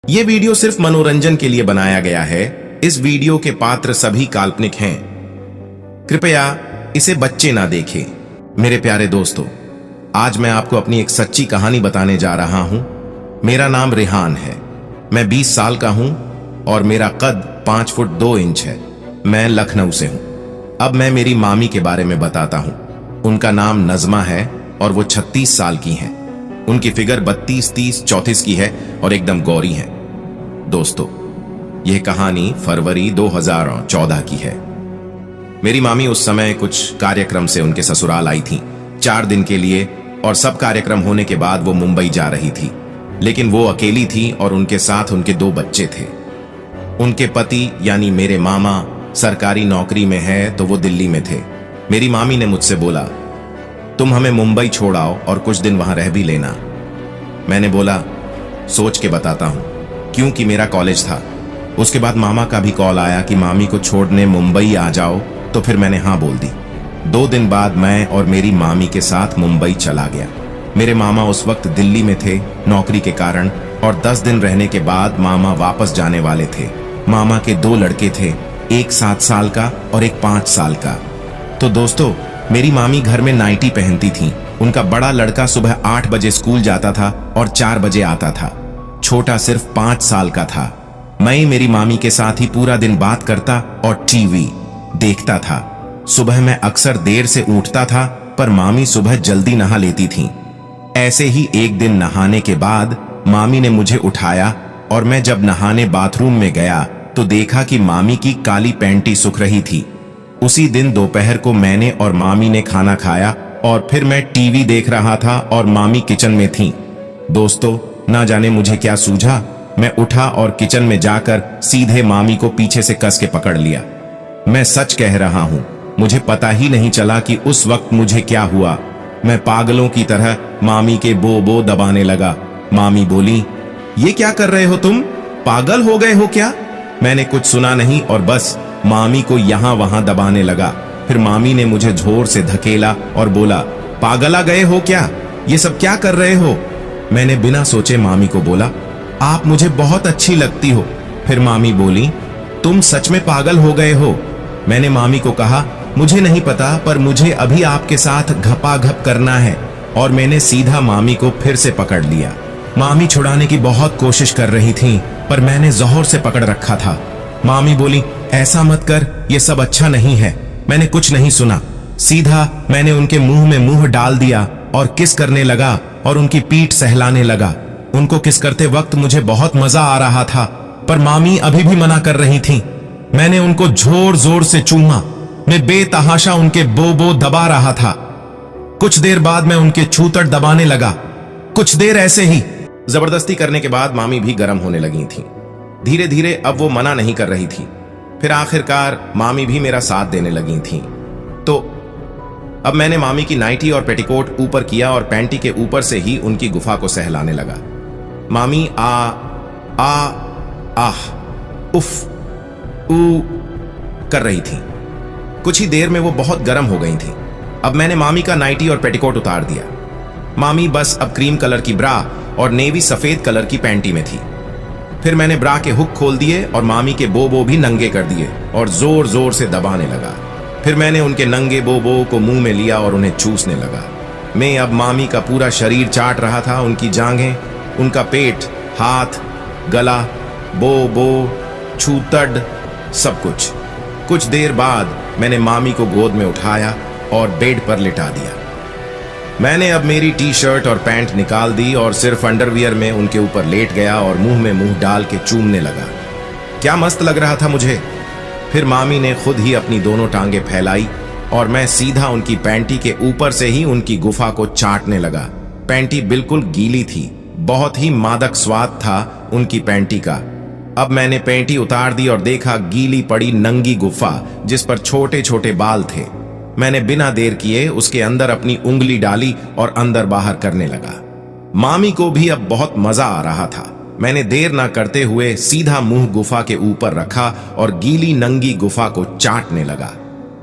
ये वीडियो सिर्फ मनोरंजन के लिए बनाया गया है। इस वीडियो के पात्र सभी काल्पनिक हैं। कृपया इसे बच्चे ना देखें। मेरे प्यारे दोस्तों, आज मैं आपको अपनी एक सच्ची कहानी बताने जा रहा हूं। मेरा नाम रेहान है। मैं 20 साल का हूं और मेरा कद 5 फुट 2 इंच है। मैं लखनऊ से हूं। अब मैं मेरी मामी के बारे में बताता हूं। उनका नाम नजमा है और वो 36 साल की हैं। उनकी फिगर 32, 30, 34 की है और एकदम गौरी है। दोस्तों, यह कहानी फरवरी 2014 की है। मेरी मामी उस समय कुछ कार्यक्रम से उनके ससुराल आई थी 4 दिन के लिए, और सब कार्यक्रम होने के बाद वो मुंबई जा रही थी। लेकिन वो अकेली थी और उनके साथ उनके 2 बच्चे थे। उनके पति यानी मेरे मामा सरकारी नौकरी में है, तो वो दिल्ली में थे। मेरी मामी ने मुझसे बोला, तुम हमें मुंबई छोड़ आओ और कुछ दिन वहां रह भी लेना। मैंने बोला, सोच के बताता हूं, क्योंकि मेरा कॉलेज था। उसके बाद मामा का भी कॉल आया कि मामी को छोड़ने मुंबई आ जाओ, तो फिर मैंने हाँ बोल दी। 2 दिन बाद मैं और मेरी मामी के साथ मुंबई चला गया। मेरे मामा उस वक्त दिल्ली में थे नौकरी के कारण, और 10 दिन रहने के बाद मामा वापस जाने वाले थे। मामा के 2 लड़के थे, एक 7 साल का और एक 5 साल का। तो दोस्तों, मेरी मामी घर में नाइटी पहनती थी। उनका बड़ा लड़का सुबह 8 बजे स्कूल जाता था और 4 बजे आता था। छोटा सिर्फ 5 साल का था। मैं मेरी मामी के साथ ही पूरा दिन बात करता और टीवी देखता था। सुबह मैं अक्सर देर से उठता था, पर मामी सुबह जल्दी नहा लेती थीं। ऐसे ही एक दिन नहाने के बाद मामी ने मुझे उठाया, और मैं जब नहाने बाथरूम में गया तो देखा कि मामी की काली पैंटी सूख रही थी। उसी दिन दोपहर को मैंने और मामी ने खाना खाया, और फिर मैं टीवी देख रहा था और मामी किचन में थी। दोस्तों, ना जाने मुझे क्या सूझा, मैं उठा और किचन में जाकर सीधे मामी को पीछे से कस के पकड़ लिया। मैं सच कह रहा हूं, मुझे पता ही नहीं चला कि उस वक्त मुझे क्या हुआ। मैं पागलों की तरह मामी के बो दबाने लगा। मामी बोली, ये क्या कर रहे हो तुम? पागल हो गए हो क्या? मैंने कुछ सुना नहीं और बस मामी को यहां वहां दबाने लगा। फिर मामी ने मुझे जोर से धकेला और बोला, पागला गए हो क्या? ये सब क्या कर रहे हो? मैंने बिना सोचे मामी को बोला, आप मुझे बहुत अच्छी लगती हो। फिर मामी बोली, तुम सच में पागल हो गए हो? मैंने मामी को कहा, मुझे नहीं पता, पर मुझे अभी आपके साथ घपाघप करना है। और मैंने सीधा मामी को फिर से पकड़ लिया। मामी छुड़ाने की बहुत कोशिश कर रही थी, पर मैंने जोर से पकड़ रखा था। मामी बोली, ऐसा मत कर, ये सब अच्छा नहीं है। मैंने कुछ नहीं सुना। सीधा मैंने उनके मुंह में मुंह डाल दिया और किस करने लगा और उनकी पीठ सहलाने लगा। उनको किस करते वक्त मुझे बहुत मजा आ रहा था, पर मामी अभी भी मना कर रही थी। मैंने उनको जोर जोर से चूमा। मैं बेतहाशा उनके बो दबा रहा था। कुछ देर बाद मैं उनके छूतड़ दबाने लगा। कुछ देर ऐसे ही जबरदस्ती करने के बाद मामी भी गर्म होने लगी थी। धीरे धीरे अब वो मना नहीं कर रही थी। फिर आखिरकार मामी भी मेरा साथ देने लगी थी। तो अब मैंने मामी की नाइटी और पेटीकोट ऊपर किया और पैंटी के ऊपर से ही उनकी गुफा को सहलाने लगा। मामी आह उफ ऊ कर रही थी। कुछ ही देर में वो बहुत गर्म हो गई थी। अब मैंने मामी का नाइटी और पेटीकोट उतार दिया। मामी बस अब क्रीम कलर की ब्रा और नेवी सफेद कलर की पैंटी में थी। फिर मैंने ब्रा के हुक खोल दिए और मामी के बो भी नंगे कर दिए और जोर जोर से दबाने लगा। फिर मैंने उनके नंगे बो को मुंह में लिया और उन्हें चूसने लगा। मैं अब मामी का पूरा शरीर चाट रहा था, उनकी जांघें, उनका पेट, हाथ, गला, बो छूतड़, सब कुछ। कुछ देर बाद मैंने मामी को गोद में उठाया और बेड पर लिटा दिया। मैंने अब मेरी टी-शर्ट और पैंट निकाल दी और सिर्फ अंडरवियर में उनके ऊपर लेट गया और मुंह में मुंह डाल के चूमने लगा। क्या मस्त लग रहा था मुझे। फिर मामी ने खुद ही अपनी दोनों टांगे फैलाई और मैं सीधा उनकी पैंटी के ऊपर से ही उनकी गुफा को चाटने लगा। पैंटी बिल्कुल गीली थी। बहुत ही मादक स्वाद था उनकी पैंटी का। अब मैंने पैंटी उतार दी और देखा गीली पड़ी नंगी गुफा जिस पर छोटे छोटे बाल थे। मैंने बिना देर किए उसके अंदर अपनी उंगली डाली और अंदर बाहर करने लगा। मामी को भी अब बहुत मजा आ रहा था। मैंने देर ना करते हुए सीधा मुंह गुफा के ऊपर रखा और गीली नंगी गुफा को चाटने लगा।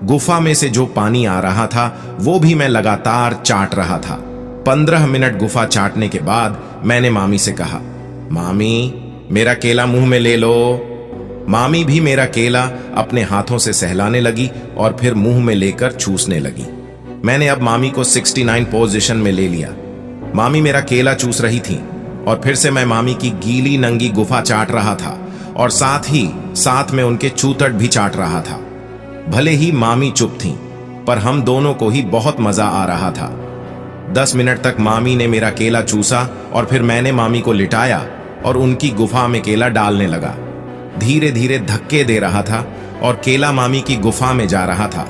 गुफा में से जो पानी आ रहा था वो भी मैं लगातार चाट रहा था। 15 मिनट गुफा चाटने के बाद मैंने मामी से कहा, मामी मेरा केला मुंह में ले लो। मामी भी मेरा केला अपने हाथों से सहलाने लगी और फिर मुंह में लेकर चूसने लगी। मैंने अब मामी को 69 पोजीशन में ले लिया। मामी मेरा केला चूस रही थी और फिर से मैं मामी की गीली नंगी गुफा चाट रहा था और साथ में उनके चूतट भी चाट रहा था। भले ही मामी चुप थी, पर हम दोनों को ही बहुत मजा आ रहा था। 10 मिनट तक मामी ने मेरा केला चूसा और फिर मैंने मामी को लिटाया और उनकी गुफा में केला डालने लगा। धीरे धीरे धक्के दे रहा था और केला मामी की गुफा में जा रहा था।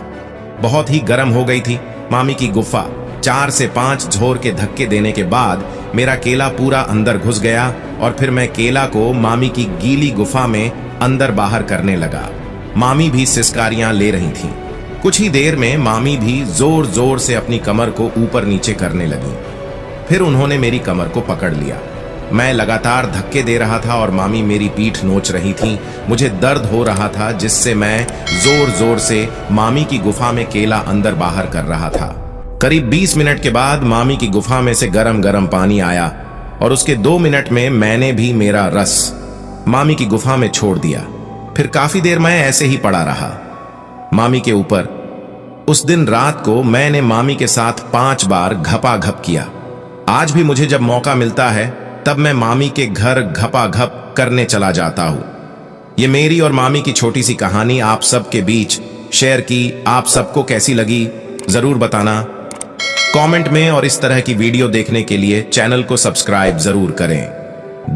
बहुत ही गर्म हो गई थी मामी की गुफा। 4 से 5 जोर के धक्के देने के बाद मेरा केला पूरा अंदर घुस गया और फिर मैं केला को मामी की गीली गुफा में अंदर बाहर करने लगा। मामी भी सिसकारियां ले रही थीं। कुछ ही देर में मामी भी जोर जोर से अपनी कमर को ऊपर नीचे करने लगी। फिर उन्होंने मेरी कमर को पकड़ लिया। मैं लगातार धक्के दे रहा था और मामी मेरी पीठ नोच रही थी। मुझे दर्द हो रहा था, जिससे मैं जोर जोर से मामी की गुफा में केला अंदर बाहर कर रहा था। करीब 20 मिनट के बाद मामी की गुफा में से गरम गरम पानी आया और उसके 2 मिनट में मैंने भी मेरा रस मामी की गुफा में छोड़ दिया। फिर काफी देर मैं ऐसे ही पड़ा रहा मामी के ऊपर। उस दिन रात को मैंने मामी के साथ 5 बार घपाघप किया। आज भी मुझे जब मौका मिलता है तब मैं मामी के घर घपाघप करने चला जाता हूं। ये मेरी और मामी की छोटी सी कहानी आप सबके बीच शेयर की। आप सबको कैसी लगी जरूर बताना कमेंट में, और इस तरह की वीडियो देखने के लिए चैनल को सब्सक्राइब जरूर करें।